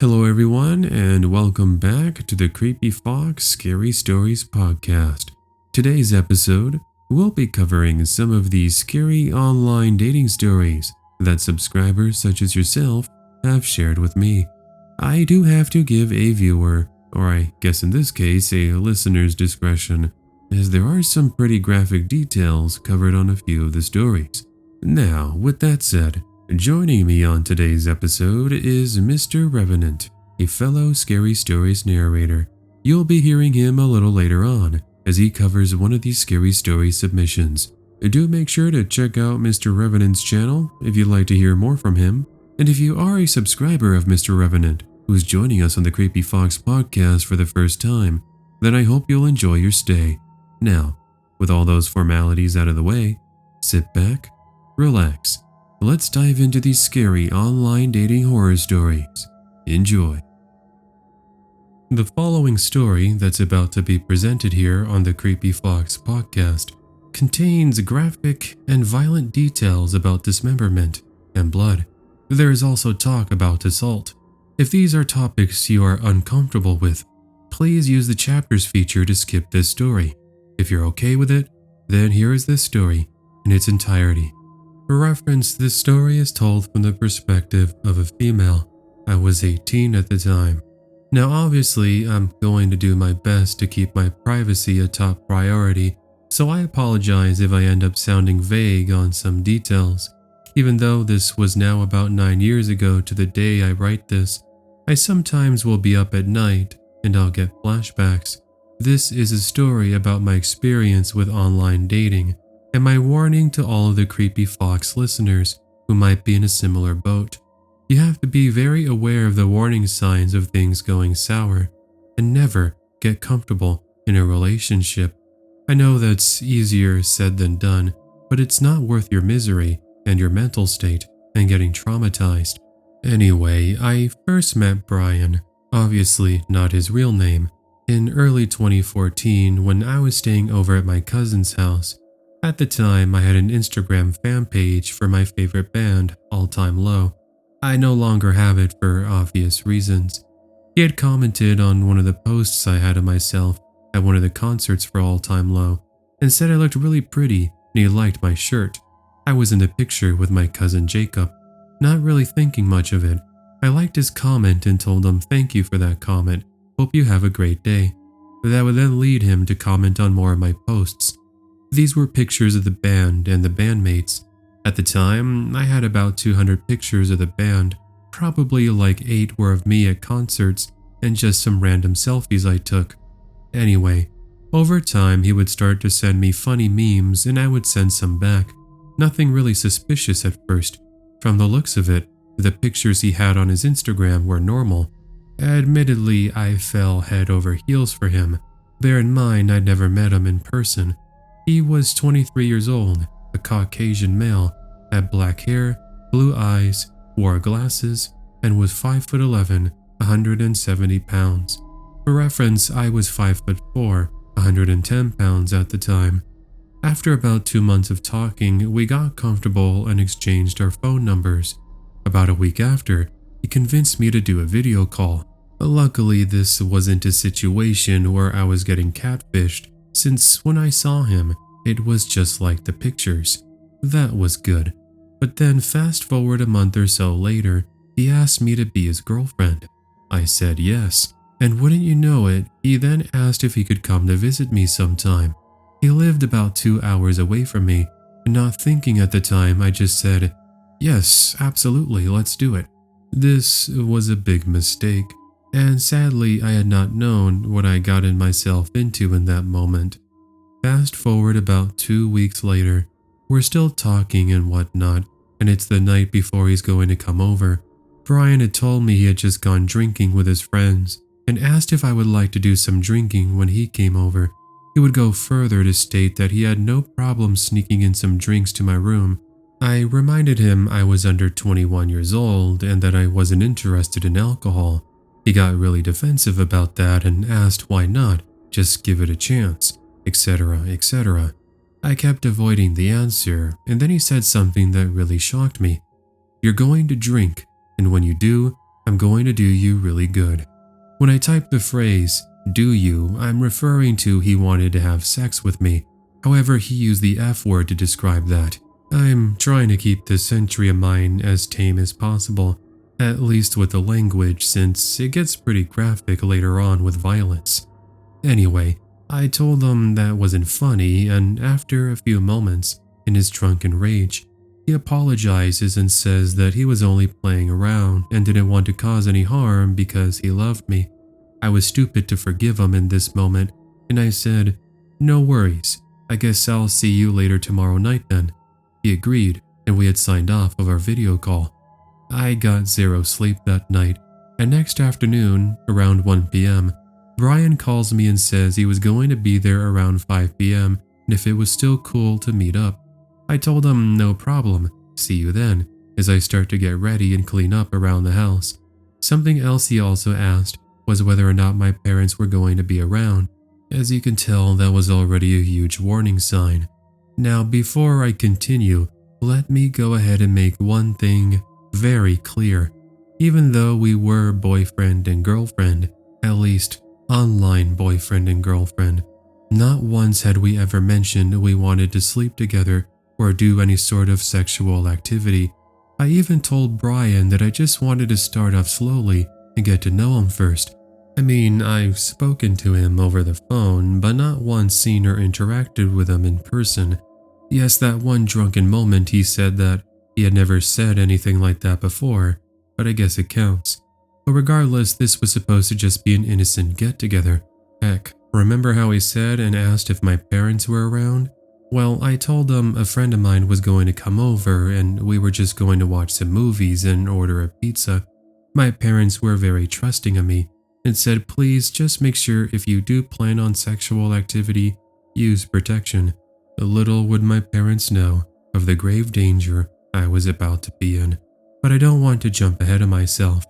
Hello everyone and welcome back to the Creepy Fox Scary Stories podcast. Today's episode, we'll be covering some of the scary online dating stories that subscribers such as yourself have shared with me. I do have to give a viewer, or I guess in this case a listener's discretion, as there are some pretty graphic details covered on a few of the stories. Now, with that said, joining me on today's episode is Mr. Revenant, a fellow Scary Stories narrator. You'll be hearing him a little later on as he covers one of these Scary Story submissions. Do make sure to check out Mr. Revenant's channel if you'd like to hear more from him. And if you are a subscriber of Mr. Revenant, who's joining us on the Creepy Fox podcast for the first time, then I hope you'll enjoy your stay. Now, with all those formalities out of the way, sit back, relax. Let's dive into these scary online dating horror stories. Enjoy. The following story that's about to be presented here on the Creepy Fox podcast contains graphic and violent details about dismemberment and blood. There is also talk about assault. If these are topics you are uncomfortable with, please use the chapters feature to skip this story. If you're okay with it, then here is this story in its entirety. For reference, this story is told from the perspective of a female. I was 18 at the time. Now obviously, I'm going to do my best to keep my privacy a top priority, so I apologize if I end up sounding vague on some details. Even though this was now about 9 years ago to the day I write this, I sometimes will be up at night and I'll get flashbacks. This is a story about my experience with online dating, and my warning to all of the Creepy Fox listeners who might be in a similar boat. You have to be very aware of the warning signs of things going sour, and never get comfortable in a relationship. I know that's easier said than done, but it's not worth your misery and your mental state and getting traumatized. Anyway, I first met Brian, obviously not his real name, in early 2014 when I was staying over at my cousin's house. At the time, I had an Instagram fan page for my favorite band, All Time Low. I no longer have it for obvious reasons. He had commented on one of the posts I had of myself at one of the concerts for All Time Low and said I looked really pretty and he liked my shirt. I was in the picture with my cousin Jacob, not really thinking much of it. I liked his comment and told him thank you for that comment, hope you have a great day. That would then lead him to comment on more of my posts. These were pictures of the band and the bandmates. At the time, I had about 200 pictures of the band, probably like 8 were of me at concerts and just some random selfies I took. Anyway, over time he would start to send me funny memes and I would send some back. Nothing really suspicious at first. From the looks of it, the pictures he had on his Instagram were normal. Admittedly, I fell head over heels for him. Bear in mind I'd never met him in person. He was 23 years old, a Caucasian male, had black hair, blue eyes, wore glasses, and was 5'11", 170 pounds. For reference, I was 5'4", 110 pounds at the time. After about 2 months of talking, we got comfortable and exchanged our phone numbers. About a week after, he convinced me to do a video call. Luckily, this wasn't a situation where I was getting catfished, since when I saw him, it was just like the pictures. That was good. But then fast forward a month or so later, he asked me to be his girlfriend. I said yes, and wouldn't you know it, he then asked if he could come to visit me sometime. He lived about 2 hours away from me, and not thinking at the time, I just said, yes, absolutely, let's do it. This was a big mistake, and sadly I had not known what I gotten myself into in that moment. Fast forward about 2 weeks later, we're still talking and whatnot, and it's the night before he's going to come over. Brian had told me he had just gone drinking with his friends and asked if I would like to do some drinking when he came over. He would go further to state that he had no problem sneaking in some drinks to my room. I reminded him I was under 21 years old and that I wasn't interested in alcohol. He got really defensive about that and asked why not, just give it a chance, etc., etc. I kept avoiding the answer, and then he said something that really shocked me. You're going to drink, and when you do, I'm going to do you really good. When I typed the phrase, do you, I'm referring to he wanted to have sex with me. However, he used the F word to describe that. I'm trying to keep this entry of mine as tame as possible, at least with the language, since it gets pretty graphic later on with violence. Anyway, I told him that wasn't funny, and after a few moments, in his drunken rage, he apologizes and says that he was only playing around and didn't want to cause any harm because he loved me. I was stupid to forgive him in this moment, and I said, "No worries, I guess I'll see you later tomorrow night then." He agreed, and we had signed off of our video call. I got zero sleep that night, and next afternoon, around 1 p.m., Brian calls me and says he was going to be there around 5 p.m. and if it was still cool to meet up. I told him no problem, see you then, as I start to get ready and clean up around the house. Something else he also asked was whether or not my parents were going to be around. As you can tell, that was already a huge warning sign. Now, before I continue, let me go ahead and make one thing very clear. Even though we were boyfriend and girlfriend, at least online boyfriend and girlfriend, not once had we ever mentioned we wanted to sleep together or do any sort of sexual activity. I even told Brian that I just wanted to start off slowly and get to know him first. I mean, I've spoken to him over the phone, but not once seen or interacted with him in person. Yes, that one drunken moment he said that he had never said anything like that before, but I guess it counts. But regardless, this was supposed to just be an innocent get-together. Heck, remember how he said and asked if my parents were around? Well, I told him a friend of mine was going to come over and we were just going to watch some movies and order a pizza. My parents were very trusting of me and said, please just make sure if you do plan on sexual activity, use protection. Little would my parents know of the grave danger I was about to be in. But I don't want to jump ahead of myself.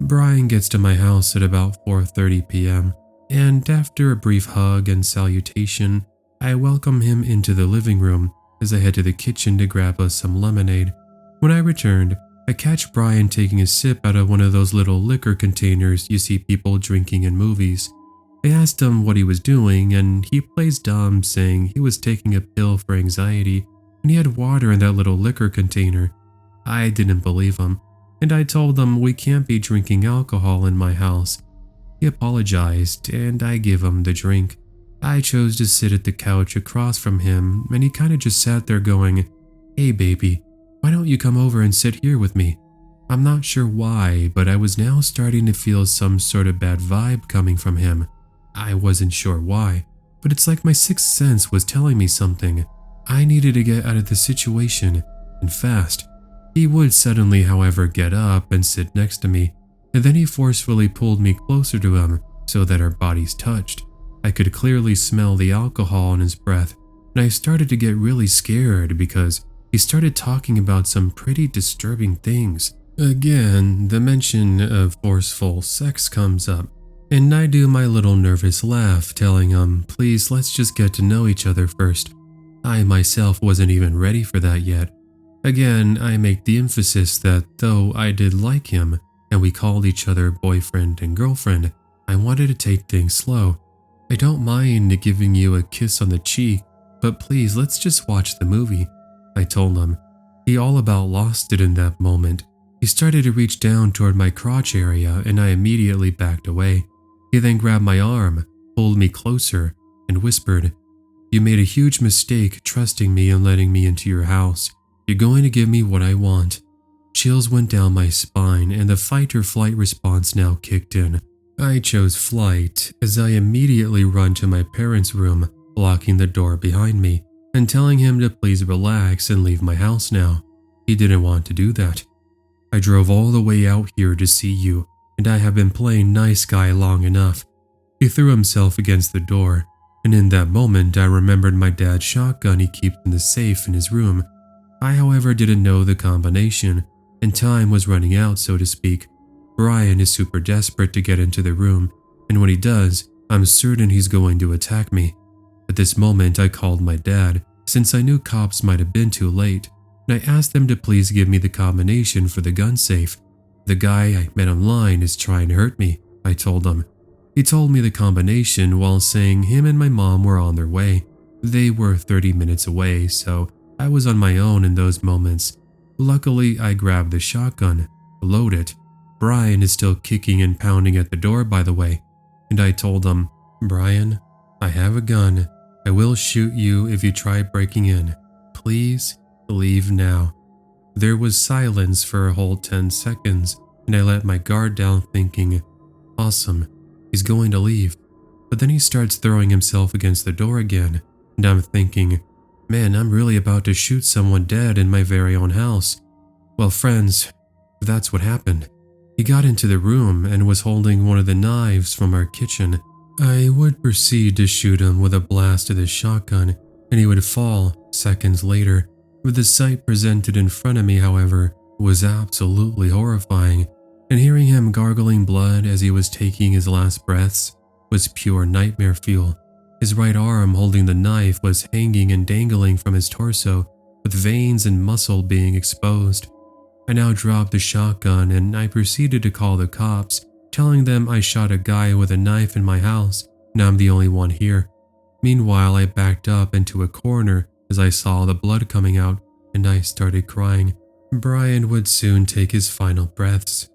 Brian gets to my house at about 4:30 p.m. and after a brief hug and salutation, I welcome him into the living room as I head to the kitchen to grab us some lemonade. When I returned, I catch Brian taking a sip out of one of those little liquor containers you see people drinking in movies. I asked him what he was doing and he plays dumb, saying he was taking a pill for anxiety and he had water in that little liquor container. I didn't believe him, and I told him we can't be drinking alcohol in my house. He apologized and I gave him the drink. I chose to sit at the couch across from him and he kinda just sat there going, "Hey baby, why don't you come over and sit here with me?" I'm not sure why, but I was now starting to feel some sort of bad vibe coming from him. I wasn't sure why, but it's like my sixth sense was telling me something. I needed to get out of the situation, and fast. He would suddenly, however, get up and sit next to me, and then he forcefully pulled me closer to him so that our bodies touched. I could clearly smell the alcohol in his breath, and I started to get really scared because he started talking about some pretty disturbing things. Again, the mention of forceful sex comes up, and I do my little nervous laugh, telling him, please let's just get to know each other first. I myself wasn't even ready for that yet. Again, I make the emphasis that though I did like him, and we called each other boyfriend and girlfriend, I wanted to take things slow. I don't mind giving you a kiss on the cheek, but please let's just watch the movie, I told him. He all about lost it in that moment. He started to reach down toward my crotch area and I immediately backed away. He then grabbed my arm, pulled me closer, and whispered, "You made a huge mistake trusting me and letting me into your house. You're going to give me what I want." Chills went down my spine and the fight or flight response now kicked in. I chose flight as I immediately run to my parents' room, locking the door behind me and telling him to please relax and leave my house now. He didn't want to do that. "I drove all the way out here to see you, and I have been playing nice guy long enough." He threw himself against the door, and in that moment I remembered my dad's shotgun he keeps in the safe in his room. I, however, didn't know the combination, and time was running out, so to speak. Brian is super desperate to get into the room, and when he does, I'm certain he's going to attack me. At this moment, I called my dad, since I knew cops might have been too late, and I asked them to please give me the combination for the gun safe. "The guy I met online is trying to hurt me," I told him. He told me the combination while saying him and my mom were on their way. They were 30 minutes away, so I was on my own in those moments. Luckily, I grabbed the shotgun, loaded it. Brian is still kicking and pounding at the door, by the way, and I told him, "Brian, I have a gun. I will shoot you if you try breaking in. Please leave now." There was silence for a whole 10 seconds, and I let my guard down thinking, awesome, he's going to leave. But then he starts throwing himself against the door again, and I'm thinking, man, I'm really about to shoot someone dead in my very own house. Well, friends, that's what happened. He got into the room and was holding one of the knives from our kitchen. I would proceed to shoot him with a blast of the shotgun, and he would fall seconds later. The sight presented in front of me, however, was absolutely horrifying, and hearing him gargling blood as he was taking his last breaths was pure nightmare fuel. His right arm holding the knife was hanging and dangling from his torso, with veins and muscle being exposed. I now dropped the shotgun and I proceeded to call the cops, telling them I shot a guy with a knife in my house and I'm the only one here. Meanwhile, I backed up into a corner as I saw the blood coming out and I started crying. Brian would soon take his final breaths.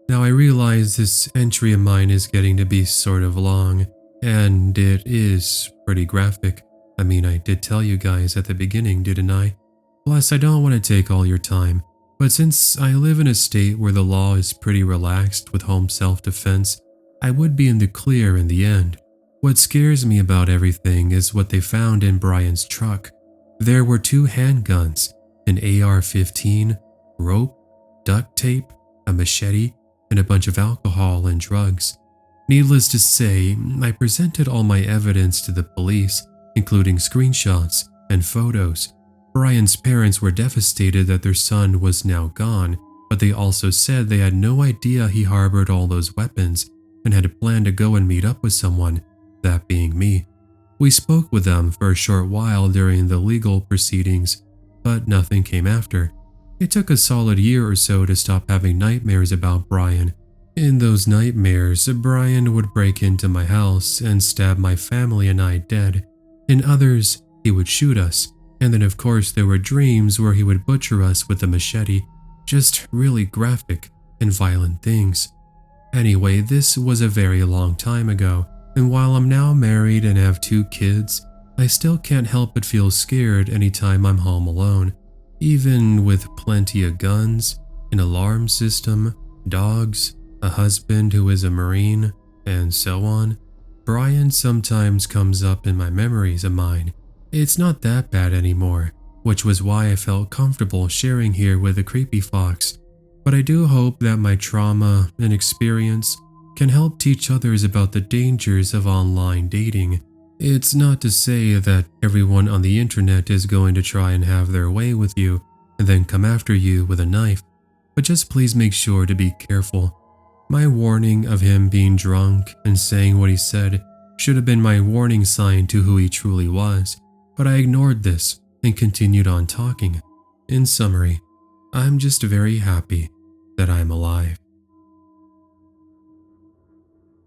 Now I realize this entry of mine is getting to be sort of long, and it is pretty graphic. I mean, I did tell you guys at the beginning, didn't I? Plus, I don't want to take all your time, but since I live in a state where the law is pretty relaxed with home self-defense, I would be in the clear in the end. What scares me about everything is what they found in Brian's truck. There were 2 handguns, an AR-15, rope, duct tape, a machete, and a bunch of alcohol and drugs. Needless to say, I presented all my evidence to the police, including screenshots and photos. Brian's parents were devastated that their son was now gone, but they also said they had no idea he harbored all those weapons and had planned to go and meet up with someone, that being me. We spoke with them for a short while during the legal proceedings, but nothing came after. It took a solid year or so to stop having nightmares about Brian. In those nightmares, Brian would break into my house and stab my family and I dead. In others, he would shoot us. And then of course there were dreams where he would butcher us with a machete. Just really graphic and violent things. Anyway, this was a very long time ago, and while I'm now married and have 2 kids, I still can't help but feel scared anytime I'm home alone. Even with plenty of guns, an alarm system, dogs, a husband who is a Marine, and so on, Brian sometimes comes up in my memories of mine. It's not that bad anymore, which was why I felt comfortable sharing here with the Creepy Fox. But I do hope that my trauma and experience can help teach others about the dangers of online dating. It's not to say that everyone on the internet is going to try and have their way with you and then come after you with a knife, but just please make sure to be careful. My warning of him being drunk and saying what he said should have been my warning sign to who he truly was. But I ignored this and continued on talking. In summary, I'm just very happy that I'm alive.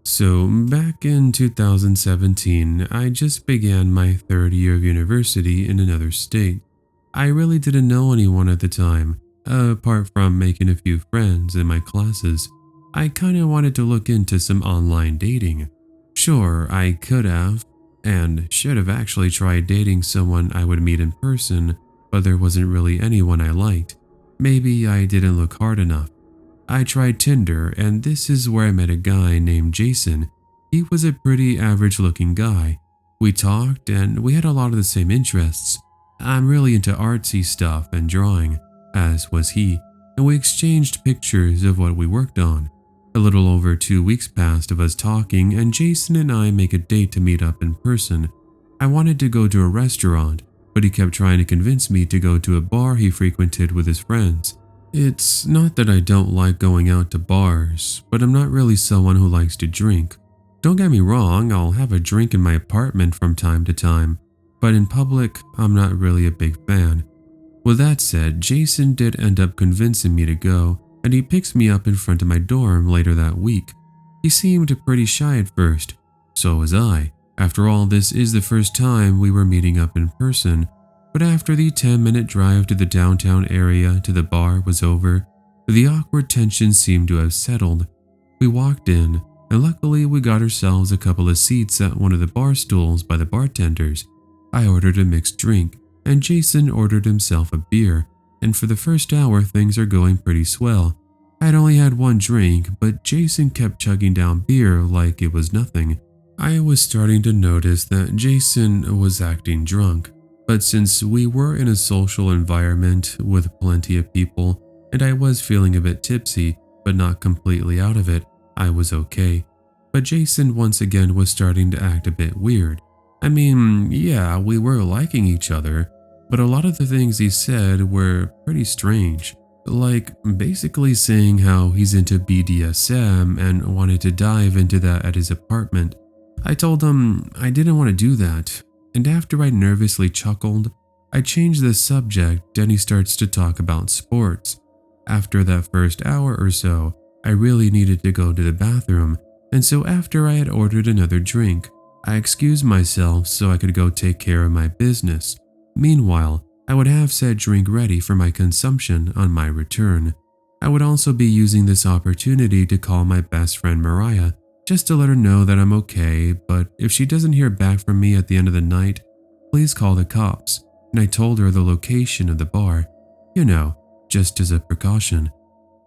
So back in 2017, I just began my 3rd year of university in another state. I really didn't know anyone at the time, apart from making a few friends in my classes. I kinda wanted to look into some online dating. Sure, I could have, and should have actually tried dating someone I would meet in person, but there wasn't really anyone I liked. Maybe I didn't look hard enough. I tried Tinder, and this is where I met a guy named Jason. He was a pretty average looking guy. We talked and we had a lot of the same interests. I'm really into artsy stuff and drawing, as was he, and we exchanged pictures of what we worked on. A little over 2 weeks passed of us talking, and Jason and I make a date to meet up in person. I wanted to go to a restaurant, but he kept trying to convince me to go to a bar he frequented with his friends. It's not that I don't like going out to bars, but I'm not really someone who likes to drink. Don't get me wrong, I'll have a drink in my apartment from time to time, but in public, I'm not really a big fan. With that said, Jason did end up convincing me to go, and he picks me up in front of my dorm later that week. He seemed pretty shy at first, so was I. After all, this is the first time we were meeting up in person, but after the 10-minute drive to the downtown area to the bar was over, the awkward tension seemed to have settled. We walked in, and luckily we got ourselves a couple of seats at one of the bar stools by the bartenders. I ordered a mixed drink, and Jason ordered himself a beer, and for the first hour things are going pretty swell. I had only had one drink, but Jason kept chugging down beer like it was nothing. I was starting to notice that Jason was acting drunk, but since we were in a social environment with plenty of people, and I was feeling a bit tipsy, but not completely out of it, I was okay. But Jason once again was starting to act a bit weird. I mean, yeah, we were liking each other, but a lot of the things he said were pretty strange. Like basically saying how he's into BDSM and wanted to dive into that at his apartment. I told him I didn't want to do that, and after I nervously chuckled, I changed the subject and he starts to talk about sports. After that first hour or so, I really needed to go to the bathroom, and so after I had ordered another drink, I excused myself so I could go take care of my business. Meanwhile, I would have said drink ready for my consumption on my return. I would also be using this opportunity to call my best friend Mariah, just to let her know that I'm okay, but if she doesn't hear back from me at the end of the night, please call the cops. And I told her the location of the bar, just as a precaution.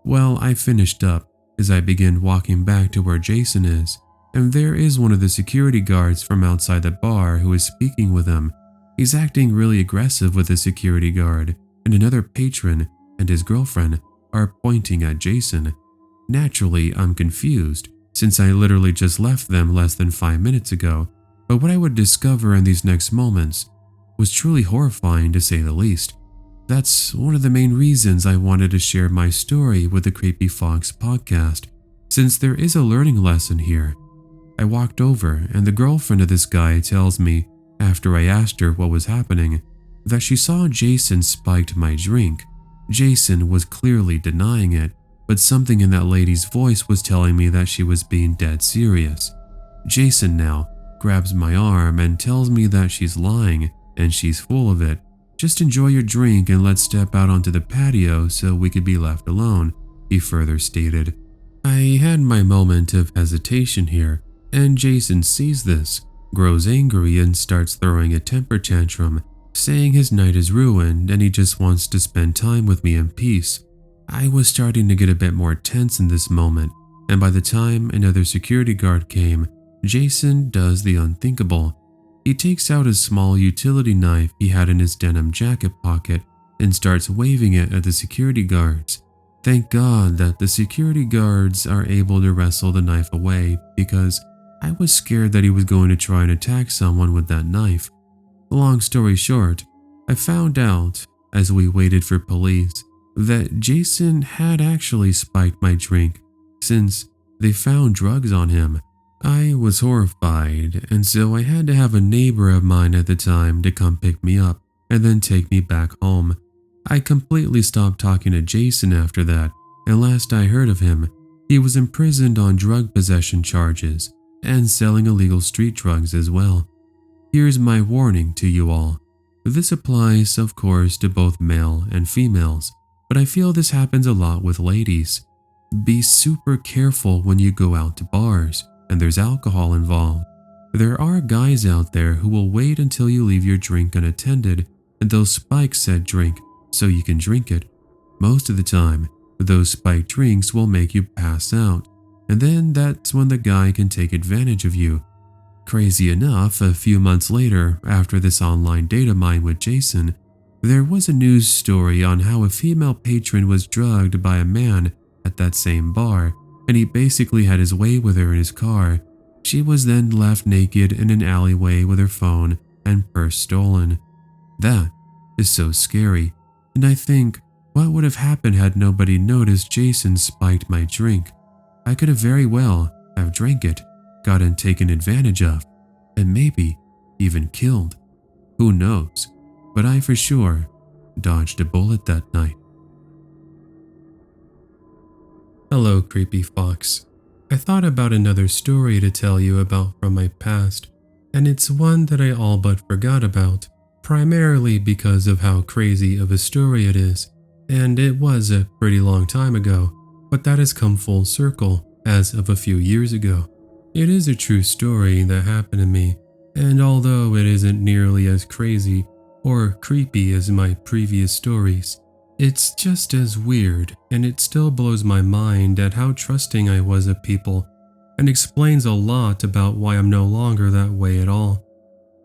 Well, I finished up as I began walking back to where Jason is, and there is one of the security guards from outside the bar who is speaking with him. He's acting really aggressive with the security guard, and another patron and his girlfriend are pointing at Jason. Naturally, I'm confused, since I literally just left them less than 5 minutes ago, but what I would discover in these next moments was truly horrifying to say the least. That's one of the main reasons I wanted to share my story with the Creepy Fox podcast, since there is a learning lesson here. I walked over, and the girlfriend of this guy tells me, after I asked her what was happening, that she saw Jason spiked my drink. Jason was clearly denying it, but something in that lady's voice was telling me that she was being dead serious. Jason now grabs my arm and tells me that she's lying and she's full of it. Just enjoy your drink and let's step out onto the patio so we could be left alone, he further stated. I had my moment of hesitation here, and Jason sees this, grows angry and starts throwing a temper tantrum, saying his night is ruined and he just wants to spend time with me in peace. I was starting to get a bit more tense in this moment, and by the time another security guard came, Jason does the unthinkable. He takes out a small utility knife he had in his denim jacket pocket and starts waving it at the security guards. Thank God that the security guards are able to wrestle the knife away, because I was scared that he was going to try and attack someone with that knife. Long story short, I found out, as we waited for police, that Jason had actually spiked my drink, since they found drugs on him. I was horrified, and so I had to have a neighbor of mine at the time to come pick me up and then take me back home. I completely stopped talking to Jason after that, and last I heard of him, he was imprisoned on drug possession charges and selling illegal street drugs as well. Here's my warning to you all. This applies, of course, to both male and females, but I feel this happens a lot with ladies. Be super careful when you go out to bars and there's alcohol involved. There are guys out there who will wait until you leave your drink unattended and they'll spike said drink so you can drink it. Most of the time, those spiked drinks will make you pass out, and then that's when the guy can take advantage of you. Crazy enough, a few months later, after this online date of mine with Jason, there was a news story on how a female patron was drugged by a man at that same bar, and he basically had his way with her in his car. She was then left naked in an alleyway with her phone and purse stolen. That is so scary, and I think, what would have happened had nobody noticed Jason spiked my drink? I could have very well have drank it, gotten taken advantage of, and maybe even killed. Who knows? But I for sure dodged a bullet that night. Hello, Creepy Fox. I thought about another story to tell you about from my past, and it's one that I all but forgot about, primarily because of how crazy of a story it is, and it was a pretty long time ago, but that has come full circle as of a few years ago. It is a true story that happened to me, and although it isn't nearly as crazy or creepy as my previous stories, it's just as weird, and it still blows my mind at how trusting I was of people, and explains a lot about why I'm no longer that way at all.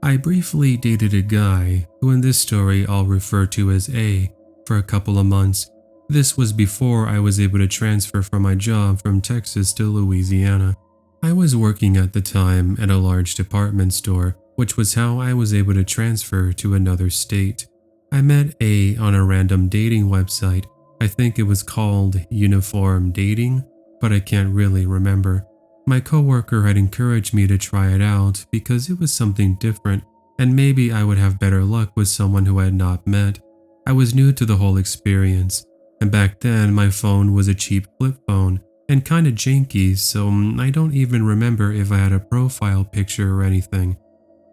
I briefly dated a guy, who in this story I'll refer to as A, for a couple of months. This was before I was able to transfer from my job from Texas to Louisiana. I was working at the time at a large department store, which was how I was able to transfer to another state. I met A on a random dating website. I think it was called Uniform Dating, but I can't really remember. My coworker had encouraged me to try it out because it was something different, and maybe I would have better luck with someone who I had not met. I was new to the whole experience, and back then my phone was a cheap flip phone and kinda janky, so I don't even remember if I had a profile picture or anything.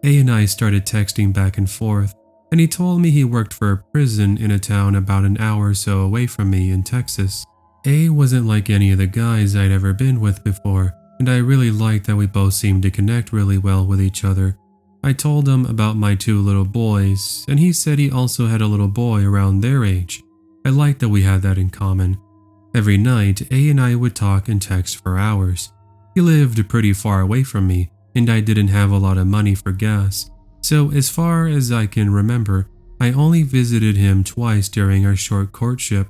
A and I started texting back and forth, and he told me he worked for a prison in a town about an hour or so away from me in Texas. A wasn't like any of the guys I'd ever been with before, and I really liked that we both seemed to connect really well with each other. I told him about my 2 little boys, and he said he also had a little boy around their age. I liked that we had that in common. Every night, A and I would talk and text for hours. He lived pretty far away from me, and I didn't have a lot of money for gas. So as far as I can remember, I only visited him twice during our short courtship.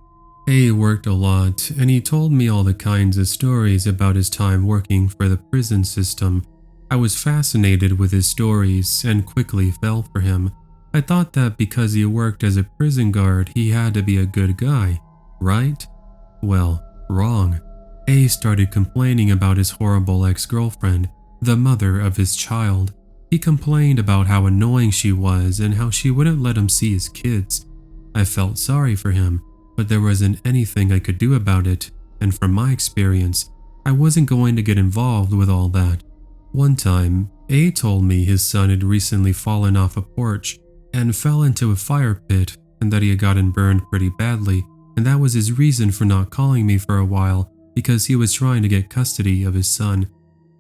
A worked a lot, and he told me all the kinds of stories about his time working for the prison system. I was fascinated with his stories and quickly fell for him. I thought that because he worked as a prison guard, he had to be a good guy, right? Well, wrong. A started complaining about his horrible ex-girlfriend, the mother of his child. He complained about how annoying she was and how she wouldn't let him see his kids. I felt sorry for him, but there wasn't anything I could do about it, and from my experience, I wasn't going to get involved with all that. One time, A told me his son had recently fallen off a porch and fell into a fire pit, and that he had gotten burned pretty badly, and that was his reason for not calling me for a while, because he was trying to get custody of his son.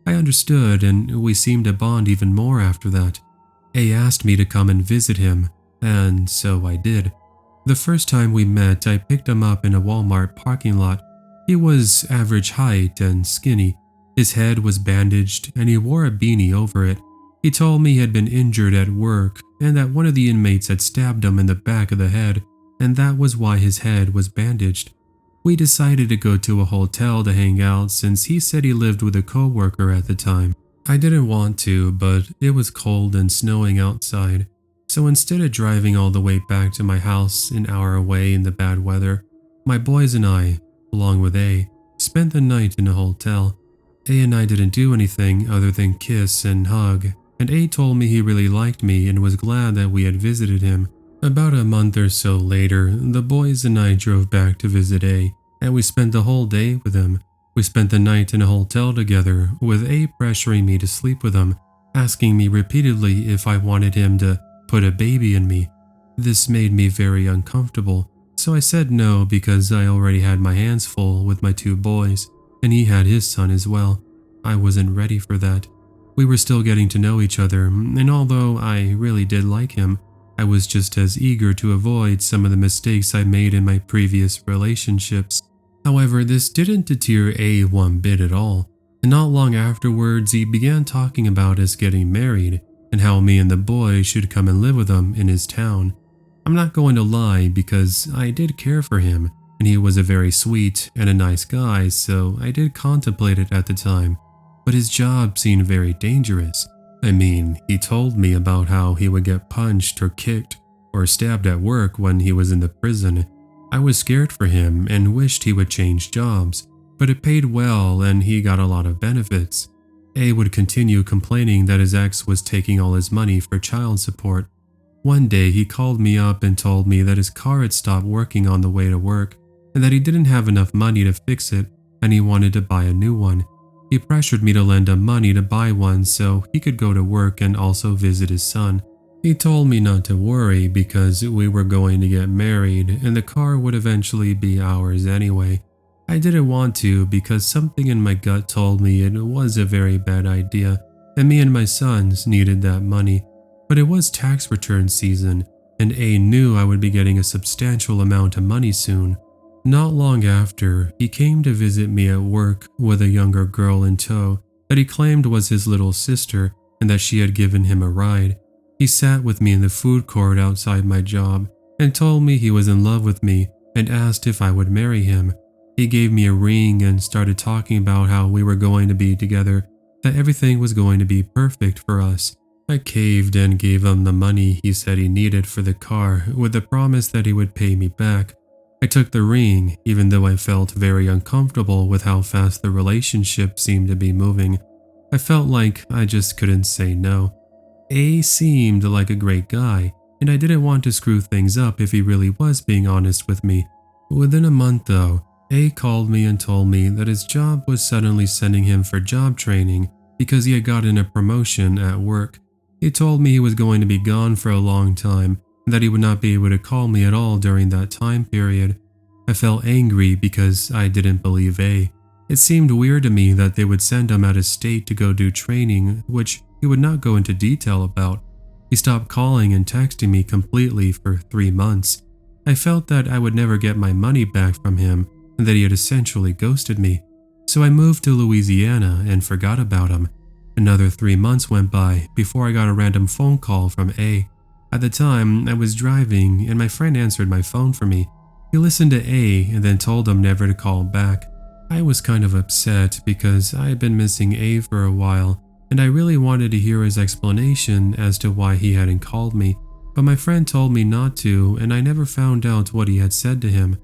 I understood, and we seemed to bond even more after that. A asked me to come and visit him, and so I did. The first time we met, I picked him up in a Walmart parking lot. He was average height and skinny. His head was bandaged, and he wore a beanie over it. He told me he had been injured at work, and that one of the inmates had stabbed him in the back of the head, and that was why his head was bandaged. We decided to go to a hotel to hang out since he said he lived with a coworker at the time. I didn't want to, but it was cold and snowing outside. So instead of driving all the way back to my house an hour away in the bad weather, my boys and I, along with A, spent the night in a hotel. A and I didn't do anything other than kiss and hug, and A told me he really liked me and was glad that we had visited him. About a month or so later, the boys and I drove back to visit A, and we spent the whole day with him. We spent the night in a hotel together, with A pressuring me to sleep with him, asking me repeatedly if I wanted him to put a baby in me. This made me very uncomfortable, so I said no because I already had my hands full with my 2 boys, and he had his son as well. I wasn't ready for that. We were still getting to know each other, and although I really did like him, I was just as eager to avoid some of the mistakes I made in my previous relationships. However, this didn't deter A one bit at all, and not long afterwards he began talking about us getting married and how me and the boy should come and live with him in his town. I'm not going to lie because I did care for him, and he was a very sweet and a nice guy, so I did contemplate it at the time, but his job seemed very dangerous. I mean, he told me about how he would get punched or kicked or stabbed at work when he was in the prison. I was scared for him and wished he would change jobs, but it paid well and he got a lot of benefits. A would continue complaining that his ex was taking all his money for child support. One day he called me up and told me that his car had stopped working on the way to work and that he didn't have enough money to fix it and he wanted to buy a new one. He pressured me to lend him money to buy one so he could go to work and also visit his son. He told me not to worry because we were going to get married and the car would eventually be ours anyway. I didn't want to because something in my gut told me it was a very bad idea and me and my sons needed that money. But it was tax return season and A knew I would be getting a substantial amount of money soon. Not long after, he came to visit me at work with a younger girl in tow that he claimed was his little sister and that she had given him a ride. He sat with me in the food court outside my job and told me he was in love with me and asked if I would marry him. He gave me a ring and started talking about how we were going to be together, that everything was going to be perfect for us. I caved and gave him the money he said he needed for the car with the promise that he would pay me back. I took the ring, even though I felt very uncomfortable with how fast the relationship seemed to be moving. I felt like I just couldn't say no. A seemed like a great guy, and I didn't want to screw things up if he really was being honest with me. Within a month though, A called me and told me that his job was suddenly sending him for job training because he had gotten a promotion at work. He told me he was going to be gone for a long time and that he would not be able to call me at all during that time period. I felt angry because I didn't believe A. It seemed weird to me that they would send him out of state to go do training, which he would not go into detail about. He stopped calling and texting me completely for 3 months. I felt that I would never get my money back from him and that he had essentially ghosted me. So I moved to Louisiana and forgot about him. Another 3 months went by before I got a random phone call from A. At the time, I was driving and my friend answered my phone for me. He listened to A and then told him never to call back. I was kind of upset because I had been missing A for a while and I really wanted to hear his explanation as to why he hadn't called me, but my friend told me not to and I never found out what he had said to him.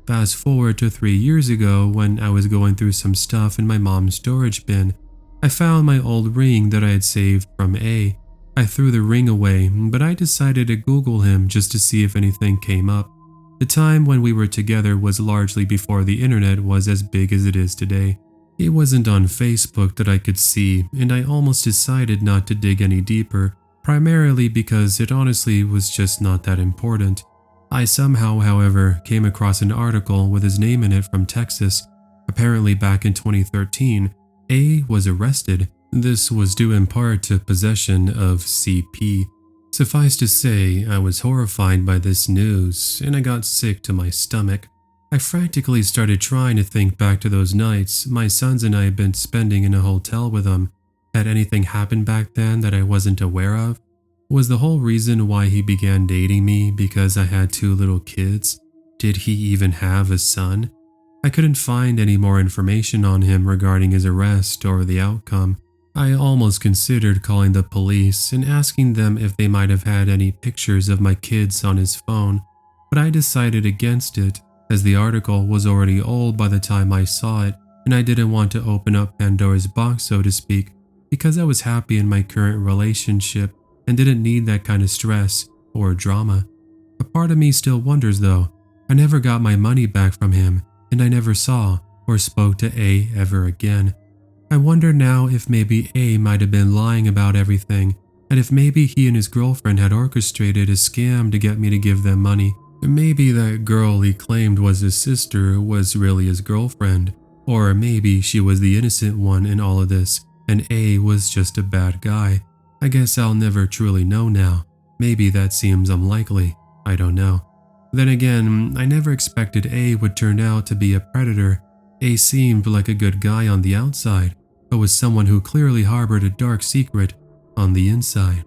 Fast forward to 3 years ago when I was going through some stuff in my mom's storage bin. I found my old ring that I had saved from A. I threw the ring away, but I decided to Google him just to see if anything came up. The time when we were together was largely before the internet was as big as it is today. He wasn't on Facebook that I could see, and I almost decided not to dig any deeper, primarily because it honestly was just not that important. I somehow, however, came across an article with his name in it from Texas. Apparently back in 2013, A was arrested. This was due in part to possession of CP. Suffice to say, I was horrified by this news and I got sick to my stomach. I frantically started trying to think back to those nights my sons and I had been spending in a hotel with him. Had anything happened back then that I wasn't aware of? Was the whole reason why he began dating me because I had 2 little kids? Did he even have a son? I couldn't find any more information on him regarding his arrest or the outcome. I almost considered calling the police and asking them if they might have had any pictures of my kids on his phone, but I decided against it as the article was already old by the time I saw it and I didn't want to open up Pandora's box, so to speak, because I was happy in my current relationship and didn't need that kind of stress or drama. A part of me still wonders though. I never got my money back from him and I never saw or spoke to A ever again. I wonder now if maybe A might have been lying about everything and if maybe he and his girlfriend had orchestrated a scam to get me to give them money. Maybe that girl he claimed was his sister was really his girlfriend, or maybe she was the innocent one in all of this and A was just a bad guy. I guess I'll never truly know now. Maybe that seems unlikely. I don't know. Then again, I never expected A would turn out to be a predator. A seemed like a good guy on the outside, but was someone who clearly harbored a dark secret on the inside.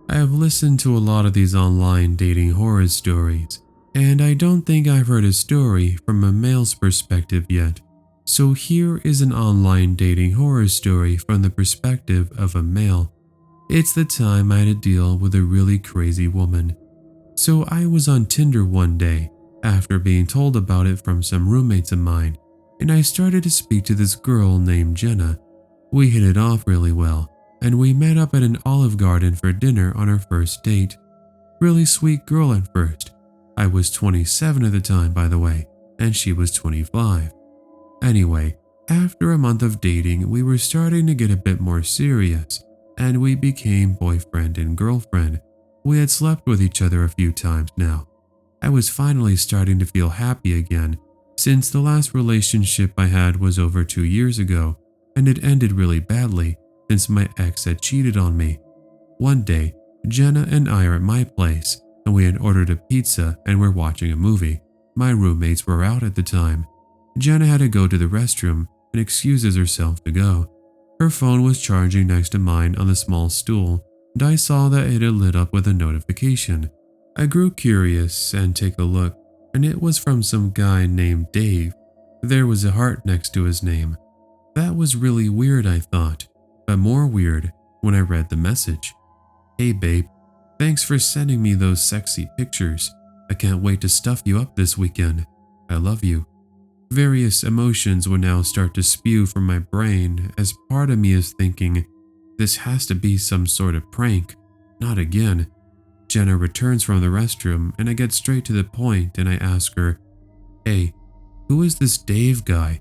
I have listened to a lot of these online dating horror stories, and I don't think I've heard a story from a male's perspective yet. So here is an online dating horror story from the perspective of a male. It's the time I had to deal with a really crazy woman. So I was on Tinder one day after being told about it from some roommates of mine, and I started to speak to this girl named Jenna. We hit it off really well, and we met up at an Olive Garden for dinner on our first date. Really sweet girl at first. I was 27 at the time, by the way. and she was 25. Anyway, after a month of dating, we were starting to get a bit more serious, and we became boyfriend and girlfriend. We had slept with each other a few times now. I was finally starting to feel happy again, since the last relationship I had was over 2 years ago, and it ended really badly since my ex had cheated on me. One day, Jenna and I are at my place, and we had ordered a pizza and were watching a movie. My roommates were out at the time. Jenna had to go to the restroom and excuses herself to go. Her phone was charging next to mine on the small stool, and I saw that it had lit up with a notification. I grew curious and take a look, and it was from some guy named Dave. There was a heart next to his name. That was really weird, I thought, but more weird when I read the message. "Hey babe, thanks for sending me those sexy pictures. I can't wait to stuff you up this weekend. I love you." Various emotions would now start to spew from my brain as part of me is thinking, this has to be some sort of prank. Not again. Jenna returns from the restroom and I get straight to the point and I ask her, "Hey, who is this Dave guy?"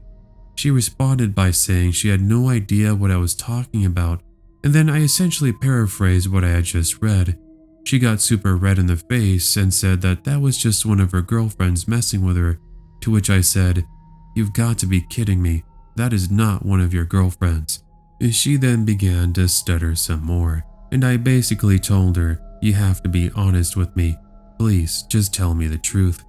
She responded by saying she had no idea what I was talking about, and then I essentially paraphrased what I had just read. She got super red in the face and said that was just one of her girlfriends messing with her, to which I said, "You've got to be kidding me. That is not one of your girlfriends." She then began to stutter some more, and I basically told her, "You have to be honest with me. Please, just tell me the truth."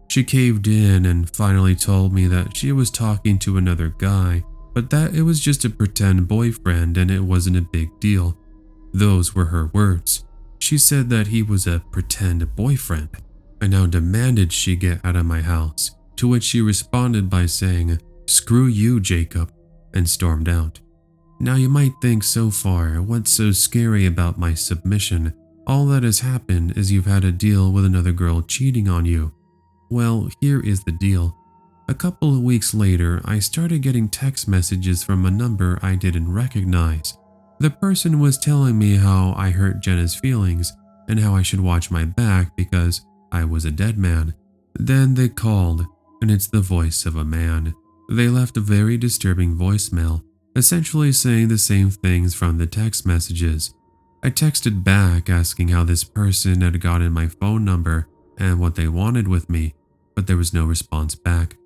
She caved in and finally told me that she was talking to another guy, but that it was just a pretend boyfriend and it wasn't a big deal. Those were her words. She said that he was a pretend boyfriend. I now demanded she get out of my house, to which she responded by saying, "Screw you, Jacob," and stormed out. Now you might think so far, what's so scary about my submission? All that has happened is you've had to deal with another girl cheating on you. Well, here is the deal. A couple of weeks later, I started getting text messages from a number I didn't recognize. The person was telling me how I hurt Jenna's feelings and how I should watch my back because I was a dead man. Then they called, and it's the voice of a man. They left a very disturbing voicemail, essentially saying the same things from the text messages. I texted back asking how this person had gotten my phone number and what they wanted with me, but there was no response back.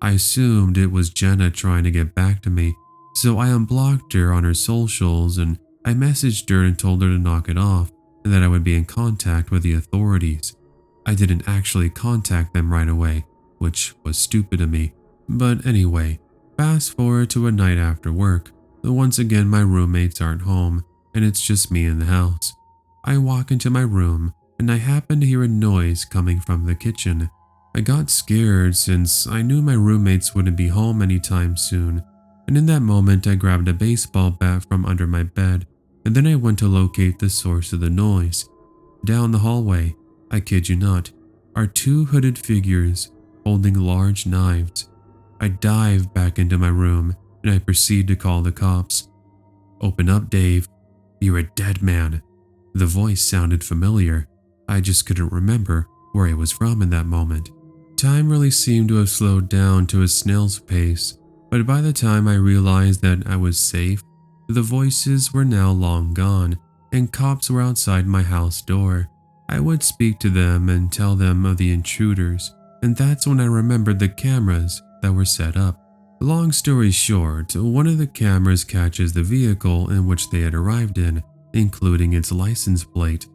I assumed it was Jenna trying to get back to me, so I unblocked her on her socials and I messaged her and told her to knock it off and that I would be in contact with the authorities. I didn't actually contact them right away, which was stupid of me. But anyway, fast forward to a night after work. Once again my roommates aren't home and it's just me in the house. I walk into my room and I happen to hear a noise coming from the kitchen. I got scared since I knew my roommates wouldn't be home anytime soon, and in that moment I grabbed a baseball bat from under my bed and then I went to locate the source of the noise. Down the hallway, I kid you not, are two hooded figures holding large knives. I dive back into my room and I proceed to call the cops. "Open up, Dave. You're a dead man." The voice sounded familiar. I just couldn't remember where it was from in that moment. Time really seemed to have slowed down to a snail's pace, but by the time I realized that I was safe, the voices were now long gone and cops were outside my house door. I would speak to them and tell them of the intruders, and that's when I remembered the cameras that were set up. Long story short, one of the cameras catches the vehicle in which they had arrived in, including its license plate.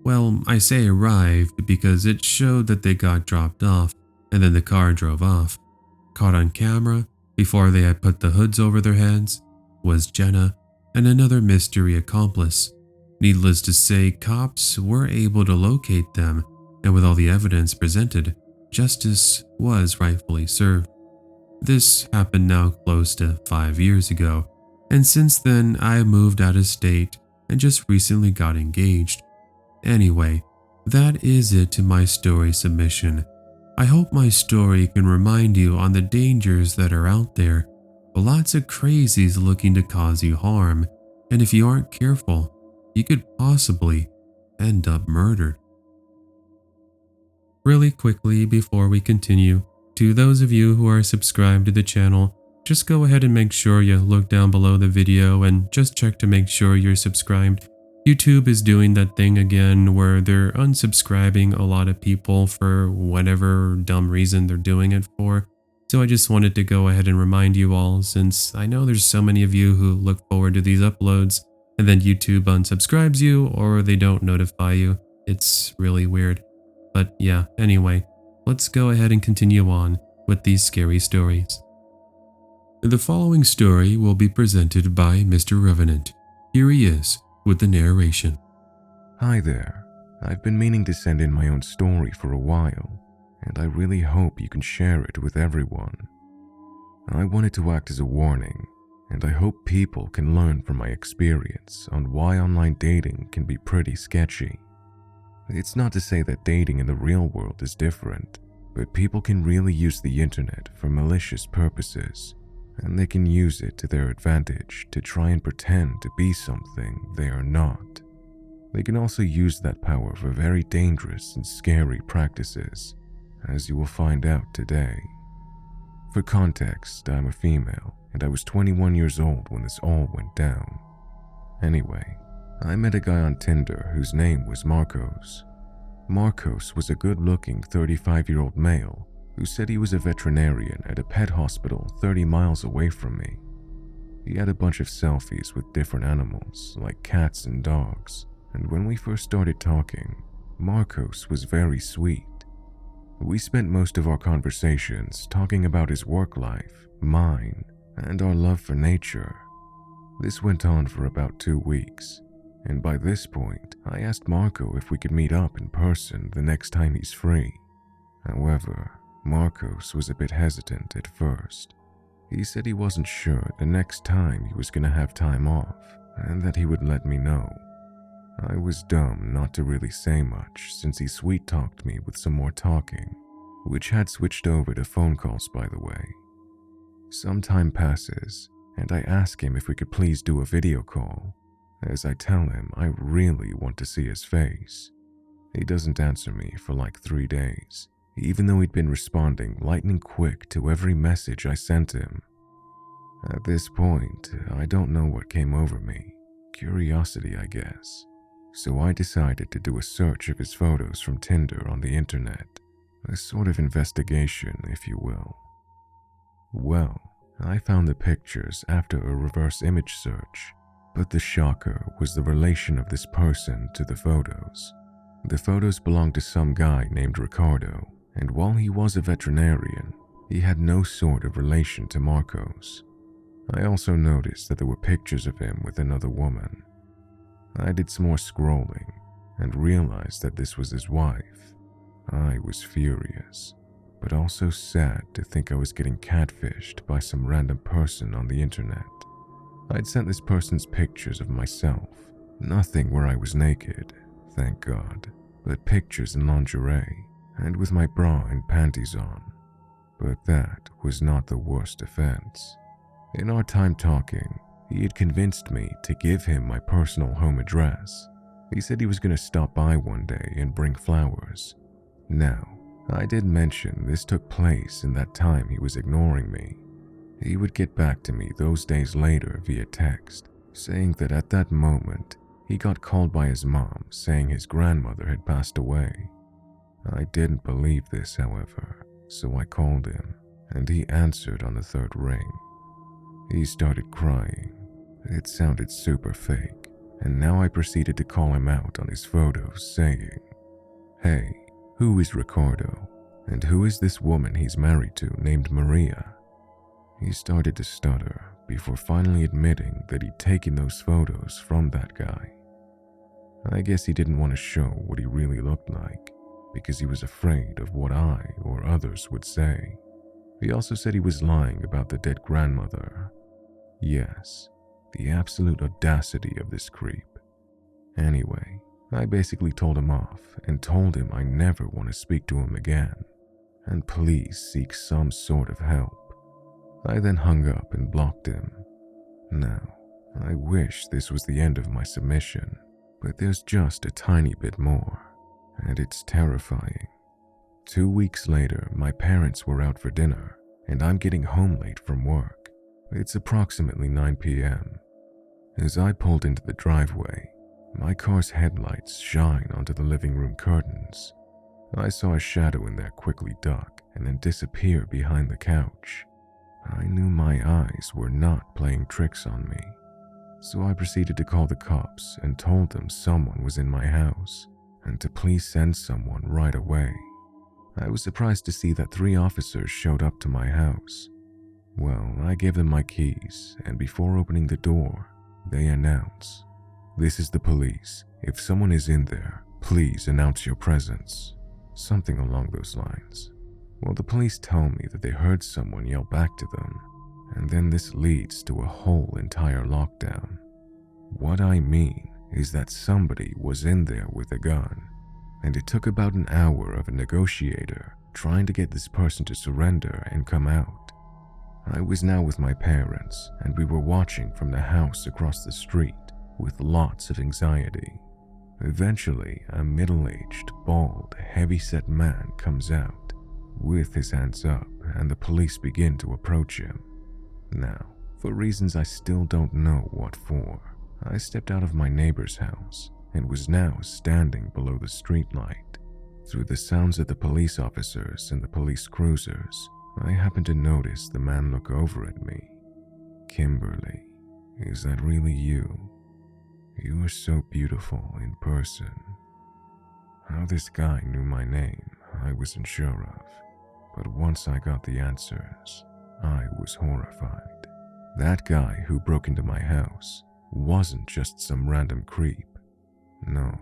Well, I say arrived because it showed that they got dropped off and then the car drove off. Caught on camera, before they had put the hoods over their heads, was Jenna and another mystery accomplice. Needless to say, cops were able to locate them, and with all the evidence presented, justice was rightfully served. This happened now close to 5 years ago, and since then I moved out of state and just recently got engaged. Anyway, that is it to my story submission. I hope my story can remind you on the dangers that are out there. Lots of crazies looking to cause you harm, and if you aren't careful, you could possibly end up murdered. Really quickly before we continue, To those of you who are subscribed to the channel, just go ahead and make sure you look down below the video and just check to make sure you're subscribed. YouTube is doing that thing again where they're unsubscribing a lot of people for whatever dumb reason they're doing it for. So I just wanted to go ahead and remind you all, since I know there's so many of you who look forward to these uploads and then YouTube unsubscribes you or they don't notify you. It's really weird. But yeah, anyway, let's go ahead and continue on with these scary stories. The following story will be presented by Mr. Revenant. Here he is with the narration. Hi there. I've been meaning to send in my own story for a while, and I really hope you can share it with everyone. I wanted to act as a warning, and I hope people can learn from my experience on why online dating can be pretty sketchy. It's not to say that dating in the real world is different, but people can really use the internet for malicious purposes, and they can use it to their advantage to try and pretend to be something they are not. They can also use that power for very dangerous and scary practices, as you will find out today. For context, I'm a female, and I was 21 years old when this all went down. Anyway, I met a guy on Tinder whose name was Marcos. Marcos was a good-looking 35-year-old male who said he was a veterinarian at a pet hospital 30 miles away from me. He had a bunch of selfies with different animals, like cats and dogs, and when we first started talking, Marcos was very sweet. We spent most of our conversations talking about his work life, mine, and our love for nature. This went on for about 2 weeks, and by this point, I asked Marco if we could meet up in person the next time he's free. However, Marcos was a bit hesitant at first. He said he wasn't sure the next time he was going to have time off, and that he would let me know. I was dumb not to really say much since he sweet-talked me with some more talking, which had switched over to phone calls, by the way. Some time passes, and I ask him if we could please do a video call, as I tell him I really want to see his face. He doesn't answer me for like 3 days, even though he'd been responding lightning quick to every message I sent him. At this point, I don't know what came over me. Curiosity, I guess. So I decided to do a search of his photos from Tinder on the internet, a sort of investigation, if you will. Well, I found the pictures after a reverse image search, but the shocker was the relation of this person to the photos. The photos belonged to some guy named Ricardo, and while he was a veterinarian, he had no sort of relation to Marcos. I also noticed that there were pictures of him with another woman. I did some more scrolling and realized that this was his wife. I was furious, but also sad to think I was getting catfished by some random person on the internet. I'd sent this person's pictures of myself, nothing where I was naked, thank God, but pictures in lingerie and with my bra and panties on. But that was not the worst offense. In our time talking, he had convinced me to give him my personal home address. He said he was going to stop by one day and bring flowers. Now, I did mention this took place in that time he was ignoring me. He would get back to me those days later via text, saying that at that moment, he got called by his mom saying his grandmother had passed away. I didn't believe this, however, so I called him, and he answered on the 3rd ring. He started crying. It sounded super fake, and now I proceeded to call him out on his photos, saying, "Hey, who is Ricardo? And who is this woman he's married to named Maria?" He started to stutter before finally admitting that he'd taken those photos from that guy. I guess he didn't want to show what he really looked like, because he was afraid of what I or others would say. He also said he was lying about the dead grandmother. Yes, the absolute audacity of this creep. Anyway, I basically told him off and told him I never want to speak to him again, and please seek some sort of help. I then hung up and blocked him. Now, I wish this was the end of my submission, but there's just a tiny bit more, and it's terrifying. 2 weeks later, my parents were out for dinner, and I'm getting home late from work. It's approximately 9 p.m. As I pulled into the driveway, my car's headlights shine onto the living room curtains. I saw a shadow in there quickly duck and then disappear behind the couch. I knew my eyes were not playing tricks on me, so I proceeded to call the cops and told them someone was in my house and to please send someone right away. I was surprised to see that 3 officers showed up to my house. Well, I gave them my keys, and before opening the door, they announce, "This is the police. If someone is in there, please announce your presence." Something along those lines. Well, the police tell me that they heard someone yell back to them, and then this leads to a whole entire lockdown. What I mean is that somebody was in there with a gun, and it took about an hour of a negotiator trying to get this person to surrender and come out. I was now with my parents, and we were watching from the house across the street with lots of anxiety. Eventually, a middle-aged, bald, heavy-set man comes out with his hands up, and the police begin to approach him. Now, for reasons I still don't know what for, I stepped out of my neighbor's house and was now standing below the streetlight. Through the sounds of the police officers and the police cruisers, I happened to notice the man look over at me. "Kimberly, is that really you? You are so beautiful in person." How this guy knew my name, I wasn't sure of, but once I got the answers, I was horrified. That guy who broke into my house wasn't just some random creep. No,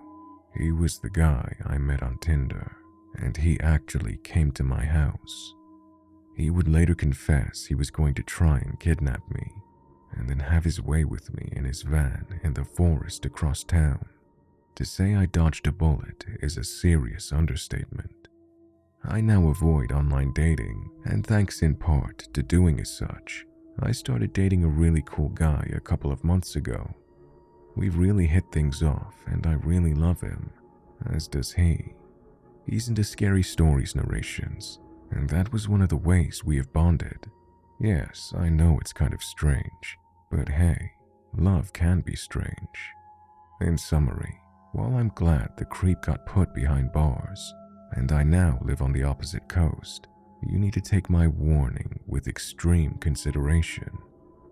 he was the guy I met on Tinder, and he actually came to my house. He would later confess he was going to try and kidnap me, and then have his way with me in his van in the forest across town. To say I dodged a bullet is a serious understatement. I now avoid online dating, and thanks in part to doing as such, I started dating a really cool guy a couple of months ago. We've really hit things off, and I really love him, as does he. He's into scary stories narrations, and that was one of the ways we have bonded. Yes, I know it's kind of strange, but hey, love can be strange. In summary, while I'm glad the creep got put behind bars, and I now live on the opposite coast, you need to take my warning with extreme consideration.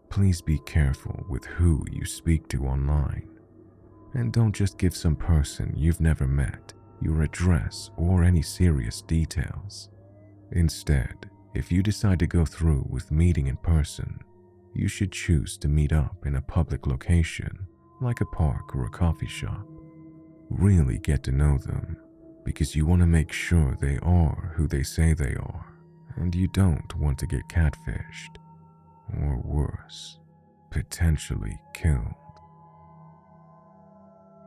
Please be careful with who you speak to online. And don't just give some person you've never met your address or any serious details. Instead, if you decide to go through with meeting in person, you should choose to meet up in a public location, like a park or a coffee shop. Really get to know them, because you want to make sure they are who they say they are, and you don't want to get catfished, or worse, potentially killed.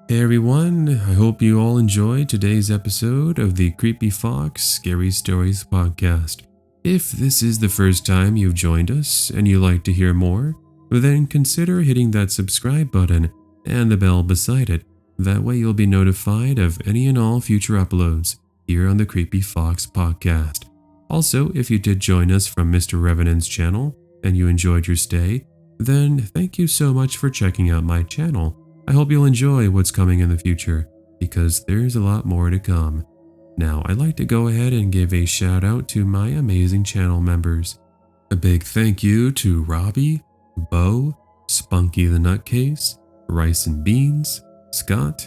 Hey everyone, I hope you all enjoyed today's episode of the Creepy Fox Scary Stories podcast. If this is the first time you've joined us and you'd like to hear more, then consider hitting that subscribe button and the bell beside it. That way you'll be notified of any and all future uploads here on the Creepy Fox podcast. Also, if you did join us from Mr. Revenant's channel and you enjoyed your stay, then thank you so much for checking out my channel. I hope you'll enjoy what's coming in the future, because there's a lot more to come. Now, I'd like to go ahead and give a shout out to my amazing channel members. A big thank you to Robbie, Bo, Spunky the Nutcase, Rice and Beans, Scott,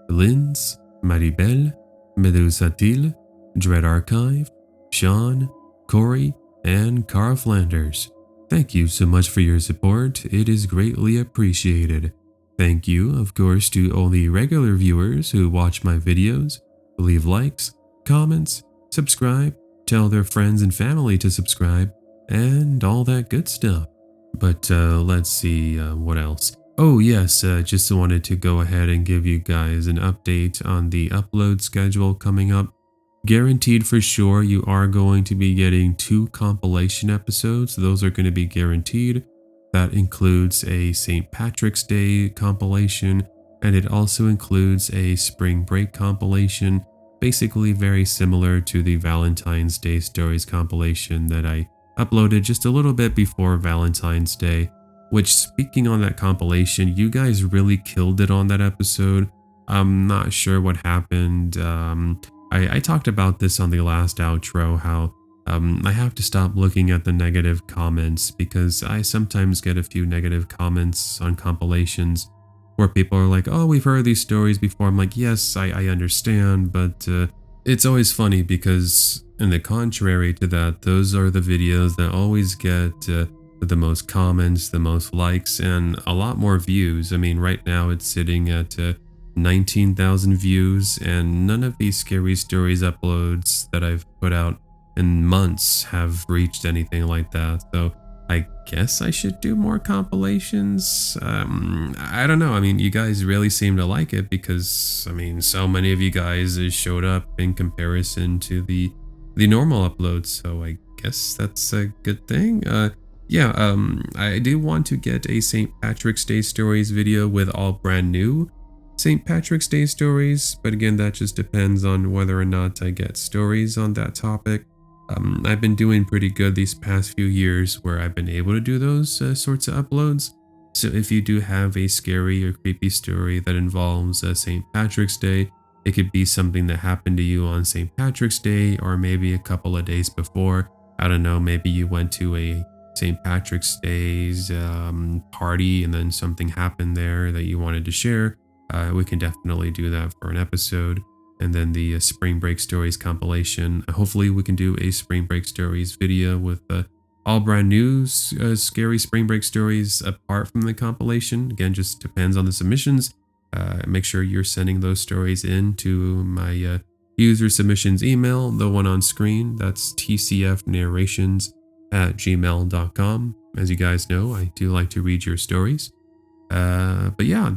Linz, Maribel, Medusatil, Dread Archive, Sean, Corey, and Carl Flanders. Thank you so much for your support. It is greatly appreciated. Thank you, of course, to all the regular viewers who watch my videos, leave likes, comments, subscribe, tell their friends and family to subscribe, and all that good stuff. But let's see, what else? Oh yes, just wanted to go ahead and give you guys an update on the upload schedule coming up. Guaranteed for sure you are going to be getting 2 compilation episodes. Those are going to be guaranteed. That includes a St. Patrick's Day compilation, and it also includes a spring break compilation. basically very similar to the Valentine's Day Stories compilation that I uploaded just a little bit before Valentine's Day, which, speaking on that compilation, you guys really killed it on that episode. I'm not sure what happened. I talked about this on the last outro, how I have to stop looking at the negative comments because I sometimes get a few negative comments on compilations where people are like, oh, we've heard these stories before. I'm like, yes, I understand, but it's always funny because, in the contrary to that, those are the videos that always get the most comments, the most likes, and a lot more views. I mean, right now it's sitting at 19,000 views, and none of these scary stories uploads that I've put out in months have reached anything like that. So I guess I should do more compilations. I don't know. I mean, you guys really seem to like it because, I mean, so many of you guys showed up in comparison to the normal uploads. So I guess that's a good thing. I do want to get a St. Patrick's Day Stories video with all brand new St. Patrick's Day stories, but again, that just depends on whether or not I get stories on that topic. I've been doing pretty good these past few years where I've been able to do those sorts of uploads. So if you do have a scary or creepy story that involves St. Patrick's Day, it could be something that happened to you on St. Patrick's Day or maybe a couple of days before. I don't know, maybe you went to a St. Patrick's Day's party and then something happened there that you wanted to share. We can definitely do that for an episode. And then the Spring Break Stories compilation. Hopefully we can do a Spring Break Stories video with all brand new scary Spring Break stories apart from the compilation. Again, just depends on the submissions. Make sure you're sending those stories in to my user submissions email, the one on screen. That's TCFnarrations@gmail.com. As you guys know, I do like to read your stories. But yeah,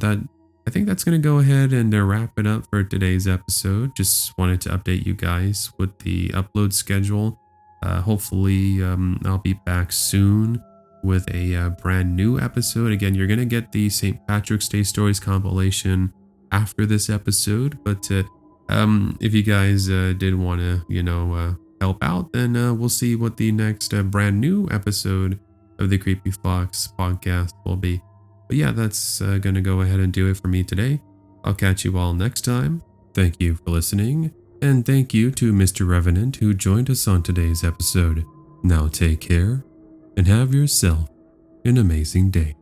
I think that's going to go ahead and wrap it up for today's episode. Just wanted to update you guys with the upload schedule. Hopefully, I'll be back soon with a brand new episode. Again, you're going to get the St. Patrick's Day Stories compilation after this episode. But if you guys did want to, help out, then we'll see what the next brand new episode of the Creepy Fox podcast will be. But yeah, that's going to go ahead and do it for me today. I'll catch you all next time. Thank you for listening, and thank you to Mr. Revenant who joined us on today's episode. Now take care, and have yourself an amazing day.